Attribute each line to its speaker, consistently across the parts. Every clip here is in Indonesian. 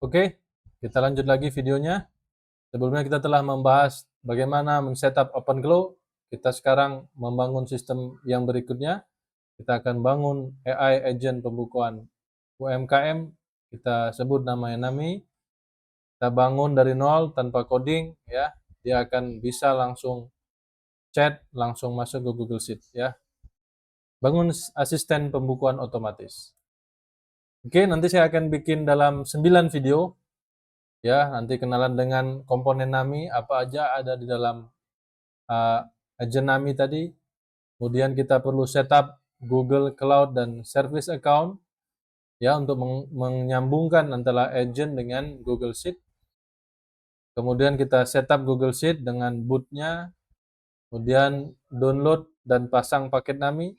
Speaker 1: Oke, kita lanjut lagi videonya. Sebelumnya kita telah membahas bagaimana men-setup OpenGlow. Kita sekarang membangun sistem yang berikutnya. Kita akan bangun AI agent pembukuan UMKM. Kita sebut namanya Nami. Kita bangun dari nol tanpa coding, ya. Dia akan bisa langsung chat, langsung masuk ke Google Sheet, ya. Bangun asisten pembukuan otomatis. Oke, nanti saya akan bikin dalam 9 video. Ya, nanti kenalan dengan komponen Nami, apa aja ada di dalam agent Nami tadi. Kemudian kita perlu setup Google Cloud dan Service Account ya untuk menyambungkan antara agent dengan Google Sheet. Kemudian kita setup Google Sheet dengan bootnya, kemudian download dan pasang paket Nami.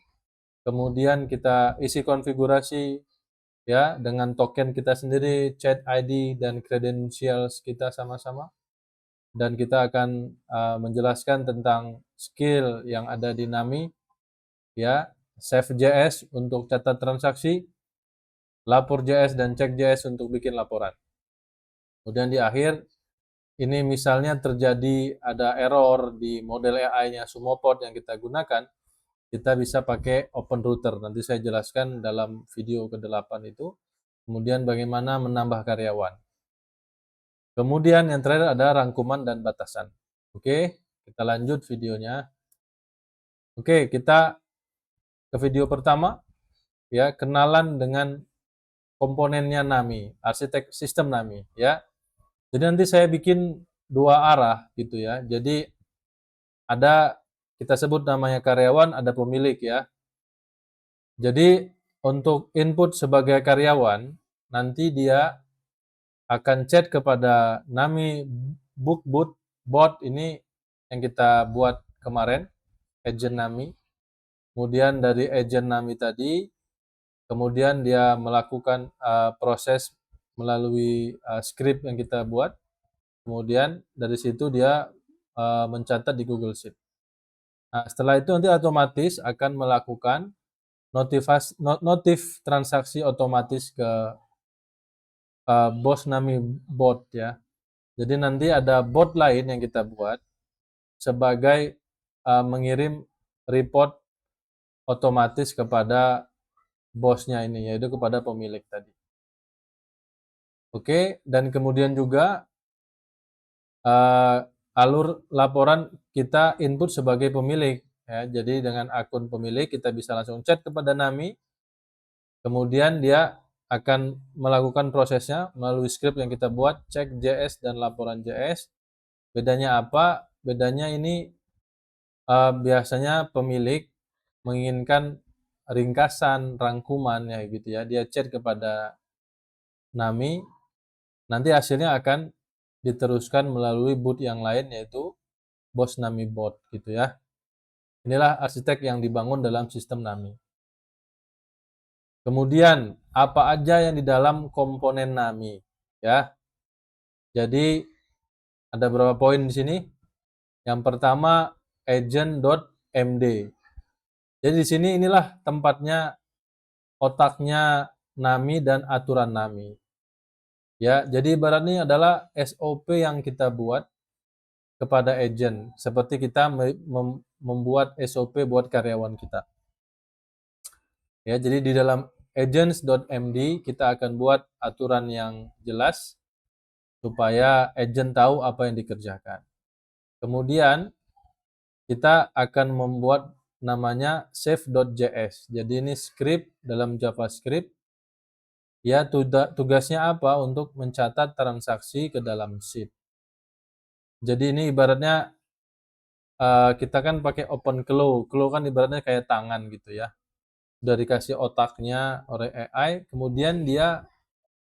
Speaker 1: Kemudian kita isi konfigurasi ya dengan token kita sendiri, chat ID dan credentials kita sama-sama. Dan kita akan menjelaskan tentang skill yang ada di Nami, ya, Save.js untuk catat transaksi, Lapor.js dan Check.js untuk bikin laporan. Kemudian di akhir, ini misalnya terjadi ada error di model AI-nya Sumopod yang kita gunakan, kita bisa pakai OpenRouter. Nanti saya jelaskan dalam video ke-8 itu. Kemudian bagaimana menambah karyawan. Kemudian yang terakhir ada rangkuman dan batasan. Oke, kita lanjut videonya. Oke, kita ke video pertama, ya, kenalan dengan komponennya Nami, arsitek sistem Nami, ya. Jadi nanti saya bikin dua arah gitu ya. Jadi ada kita sebut namanya karyawan, ada pemilik ya. Jadi untuk input sebagai karyawan, nanti dia akan chat kepada Nami Bookboot bot ini yang kita buat kemarin, agent Nami. Kemudian dari agent Nami tadi, kemudian dia melakukan proses melalui script yang kita buat. Kemudian dari situ dia mencatat di Google Sheet. Nah, setelah itu nanti otomatis akan melakukan notif transaksi otomatis ke bos Nami bot ya. Jadi nanti ada bot lain yang kita buat sebagai mengirim report otomatis kepada bosnya ini, yaitu kepada pemilik tadi. Oke, dan kemudian juga alur laporan kita input sebagai pemilik. Ya, jadi dengan akun pemilik kita bisa langsung chat kepada Nami, kemudian dia akan melakukan prosesnya melalui script yang kita buat, check.js dan laporan.js. Bedanya apa? Bedanya ini biasanya pemilik menginginkan ringkasan, rangkuman ya gitu ya. Dia chat kepada Nami, nanti hasilnya akan diteruskan melalui boot yang lain yaitu bos Nami bot gitu ya. Inilah arsitek yang dibangun dalam sistem Nami. Kemudian apa aja yang di dalam komponen Nami ya. Jadi ada beberapa poin di sini. Yang pertama agent.md. Jadi di sini inilah tempatnya otaknya Nami dan aturan Nami. Ya, jadi ibaratnya adalah SOP yang kita buat kepada agent, seperti kita membuat SOP buat karyawan kita. Ya, jadi di dalam agents.md kita akan buat aturan yang jelas supaya agent tahu apa yang dikerjakan. Kemudian kita akan membuat namanya save.js. Jadi ini script dalam JavaScript. Ya, tugasnya apa? Untuk mencatat transaksi ke dalam sheet. Jadi ini ibaratnya kita kan pakai OpenClaw. Claw kan ibaratnya kayak tangan gitu ya. Udah dikasih otaknya oleh AI, kemudian dia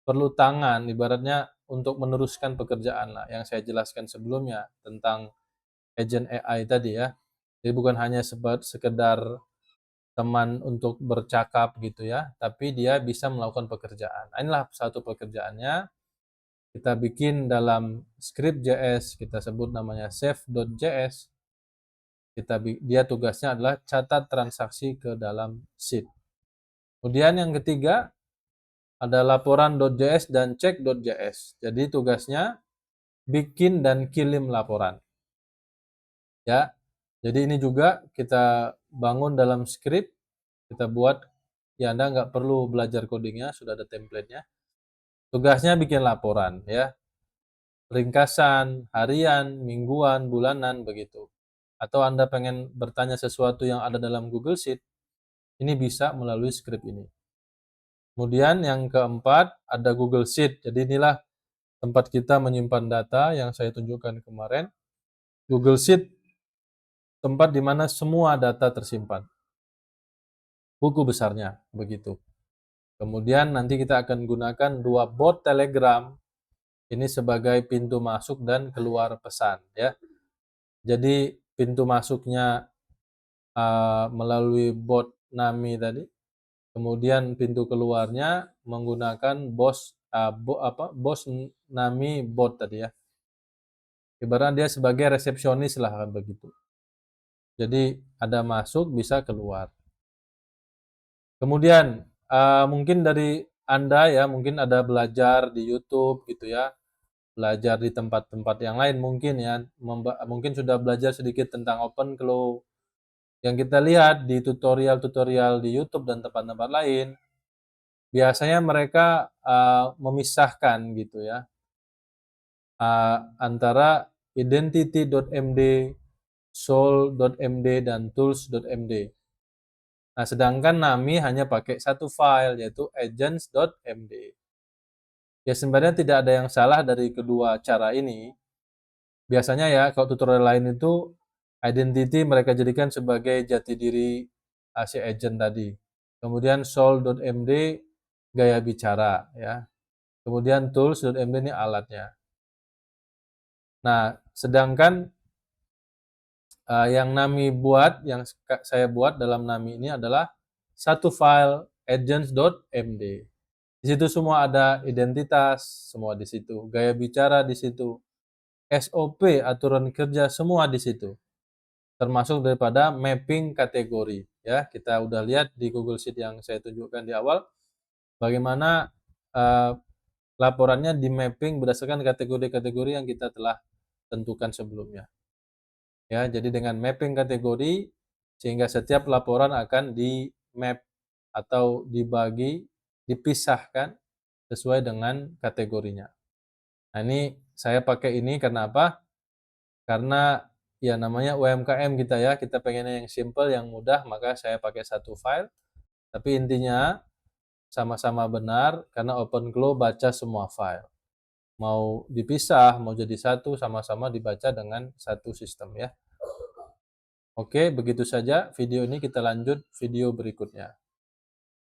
Speaker 1: perlu tangan, ibaratnya untuk meneruskan pekerjaan lah, yang saya jelaskan sebelumnya tentang agent AI tadi ya. Jadi bukan hanya sekedar teman untuk bercakap gitu ya, tapi dia bisa melakukan pekerjaan. Nah, inilah satu pekerjaannya. Kita bikin dalam script JS, kita sebut namanya save.js. Dia tugasnya adalah catat transaksi ke dalam sheet. Kemudian yang ketiga, ada laporan.js dan check.js. Jadi tugasnya bikin dan kirim laporan. Ya. Jadi ini juga kita bangun dalam script, kita buat, ya Anda nggak perlu belajar codingnya, sudah ada template-nya. Tugasnya bikin laporan ya. Ringkasan, harian, mingguan, bulanan, begitu. Atau Anda pengen bertanya sesuatu yang ada dalam Google Sheet, ini bisa melalui script ini. Kemudian yang keempat, ada Google Sheet. Jadi inilah tempat kita menyimpan data yang saya tunjukkan kemarin. Google Sheet, tempat di mana semua data tersimpan. Buku besarnya, begitu. Kemudian nanti kita akan gunakan dua bot Telegram, ini sebagai pintu masuk dan keluar pesan ya. Jadi pintu masuknya melalui bot Nami tadi, kemudian pintu keluarnya menggunakan bos Nami bot tadi ya. Ibaratnya dia sebagai resepsionis lah kan begitu. Jadi ada masuk bisa keluar. Kemudian mungkin dari Anda ya, mungkin ada belajar di YouTube gitu ya, belajar di tempat-tempat yang lain mungkin ya, mungkin sudah belajar sedikit tentang OpenClaw. Yang kita lihat di tutorial-tutorial di YouTube dan tempat-tempat lain, biasanya mereka memisahkan gitu ya, antara identity.md, soul.md, dan tools.md. Nah, sedangkan Nami hanya pakai satu file, yaitu agents.md. Ya, sebenarnya tidak ada yang salah dari kedua cara ini. Biasanya ya, kalau tutorial lain itu, identity mereka jadikan sebagai jati diri si agent tadi. Kemudian soul.md gaya bicara ya. Kemudian tools.md ini alatnya. Nah, sedangkan yang Nami buat, yang saya buat dalam Nami ini adalah satu file agents.md. Di situ semua ada identitas, semua di situ. Gaya bicara di situ. SOP, aturan kerja, semua di situ. Termasuk daripada mapping kategori. Ya, kita udah lihat di Google Sheet yang saya tunjukkan di awal, bagaimana laporannya di mapping berdasarkan kategori-kategori yang kita telah tentukan sebelumnya. Ya, jadi dengan mapping kategori, sehingga setiap laporan akan di map atau dibagi, dipisahkan sesuai dengan kategorinya. Nah, ini saya pakai ini karena apa? Karena ya namanya UMKM kita ya, kita pengennya yang simple, yang mudah, maka saya pakai satu file. Tapi intinya sama-sama benar karena OpenClaw baca semua file. Mau dipisah, mau jadi satu, sama-sama dibaca dengan satu sistem ya. Oke, begitu saja video ini, kita lanjut video berikutnya.